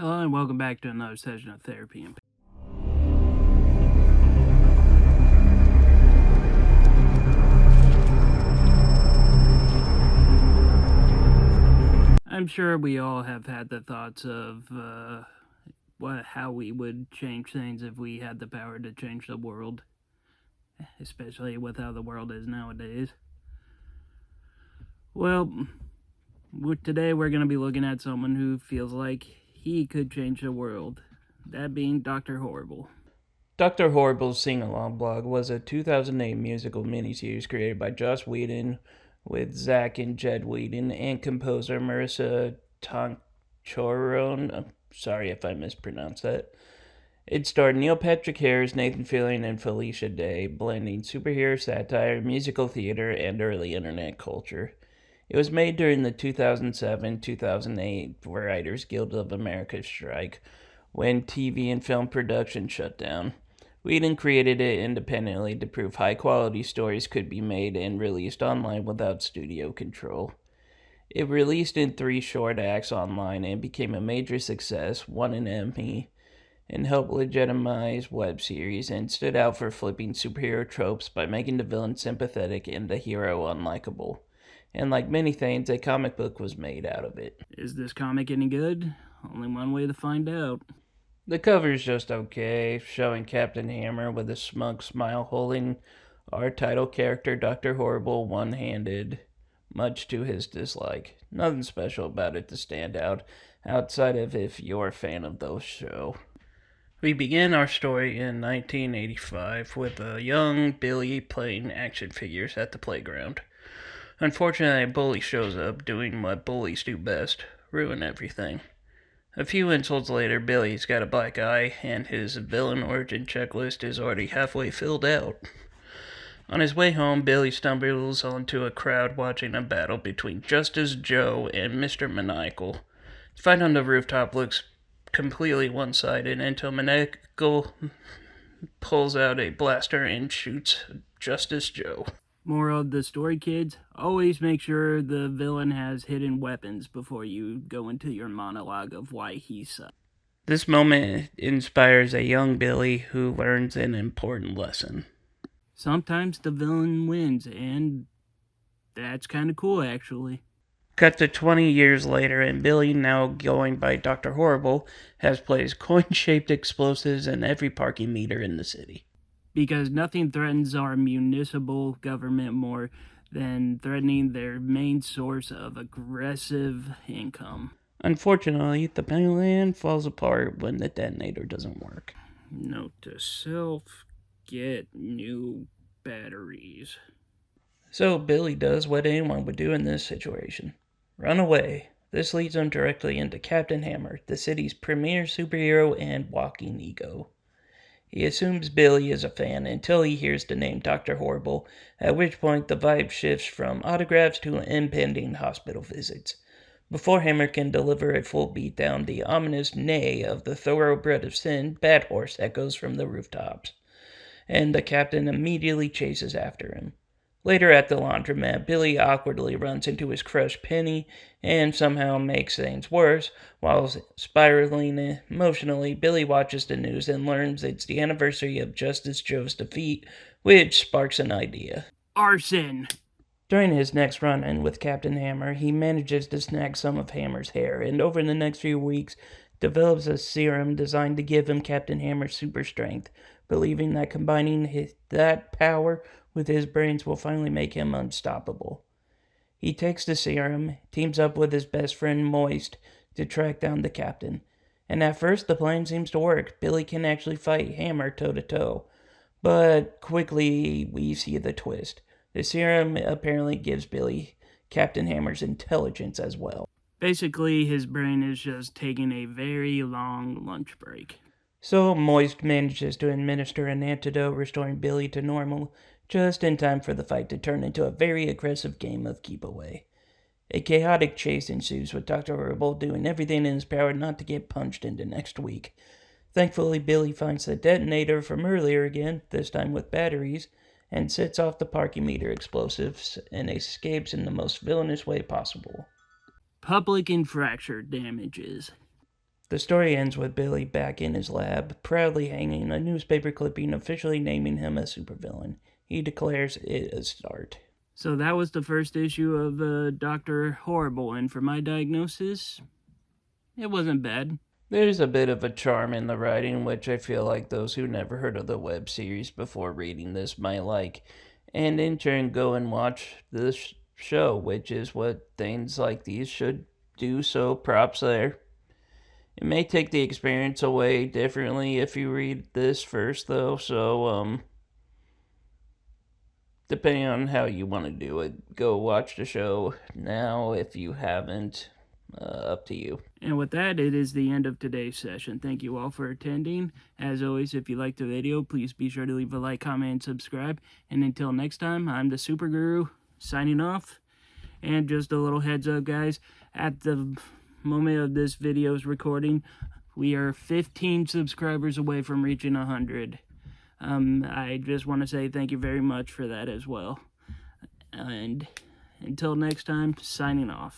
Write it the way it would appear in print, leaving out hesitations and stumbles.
Hello and welcome back to another session of therapy. I'm sure we all have had the thoughts of how we would change things if we had the power to change the world, especially with how the world is nowadays. Well, today we're going to be looking at someone who feels like he could change the world, that being Dr. Horrible. Dr. Horrible's Sing Along blog was a 2008 musical miniseries created by Joss Whedon with Zach and Jed Whedon and composer Marissa Tonchoron. I'm sorry if I mispronounced that. It starred Neil Patrick Harris, Nathan Fillion, and Felicia Day, blending superhero satire, musical theater, and early internet culture. It was made during the 2007-2008 Writers Guild of America strike, when TV and film production shut down. Whedon created it independently to prove high quality stories could be made and released online without studio control. It released in 3 short acts online and became a major success, won an Emmy, and helped legitimize web series, and stood out for flipping superhero tropes by making the villain sympathetic and the hero unlikable. And like many things, a comic book was made out of it. Is this comic any good? Only one way to find out. The cover's just okay, showing Captain Hammer with a smug smile holding our title character, Dr. Horrible, one handed, much to his dislike. Nothing special about it to stand out, outside of if you're a fan of the show. We begin our story in 1985 with a young Billy playing action figures at the playground. Unfortunately, a bully shows up doing what bullies do best: ruin everything. A few insults later, Billy's got a black eye, and his villain origin checklist is already halfway filled out. On his way home, Billy stumbles onto a crowd watching a battle between Justice Joe and Mr. Maniacal. The fight on the rooftop looks completely one-sided until Maniacal pulls out a blaster and shoots Justice Joe. Moral of the story, kids: always make sure the villain has hidden weapons before you go into your monologue of why he sucks. This moment inspires a young Billy who learns an important lesson. Sometimes the villain wins, and that's kind of cool, actually. Cut to 20 years later, and Billy, now going by Dr. Horrible, has placed coin-shaped explosives in every parking meter in the city. Because nothing threatens our municipal government more than threatening their main source of aggressive income. Unfortunately, the plan falls apart when the detonator doesn't work. Note to self: get new batteries. So Billy does what anyone would do in this situation: run away. This leads him directly into Captain Hammer, the city's premier superhero and walking ego. He assumes Billy is a fan until he hears the name Dr. Horrible, at which point the vibe shifts from autographs to impending hospital visits. Before Hammer can deliver a full beatdown, the ominous neigh of the thoroughbred of sin, Bad Horse, echoes from the rooftops, and the captain immediately chases after him. Later at the laundromat, Billy awkwardly runs into his crush Penny and somehow makes things worse. While spiraling emotionally, Billy watches the news and learns it's the anniversary of Justice Joe's defeat, which sparks an idea. Arson! During his next run-in with Captain Hammer, he manages to snag some of Hammer's hair, and over the next few weeks develops a serum designed to give him Captain Hammer's super strength, believing that combining that power with his brains will finally make him unstoppable. He takes the serum, teams up with his best friend Moist to track down the captain. And at first the plan seems to work. Billy can actually fight Hammer toe-to-toe. But quickly we see the twist. The serum apparently gives Billy Captain Hammer's intelligence as well. Basically, his brain is just taking a very long lunch break. So Moist manages to administer an antidote, restoring Billy to normal, just in time for the fight to turn into a very aggressive game of keep away. A chaotic chase ensues, with Dr. Horrible doing everything in his power not to get punched into next week. Thankfully, Billy finds the detonator from earlier again, this time with batteries, and sets off the parking meter explosives and escapes in the most villainous way possible. Public and fracture damages. The story ends with Billy back in his lab, proudly hanging a newspaper clipping officially naming him a supervillain. He declares it a start. So that was the first issue of Dr. Horrible, and for my diagnosis, it wasn't bad. There's a bit of a charm in the writing, which I feel like those who never heard of the web series before reading this might like, and in turn go and watch this show, which is what things like these should do, so props there. It may take the experience away differently if you read this first, though, so, depending on how you want to do it, go watch the show now if you haven't. Up to you. And with that, it is the end of today's session. Thank you all for attending. As always, if you liked the video, please be sure to leave a like, comment, and subscribe. And until next time, I'm the Super Guru, signing off. And just a little heads up, guys, at the moment of this video's recording, we are 15 subscribers away from reaching 100. I just want to say thank you very much for that as well. And until next time, signing off.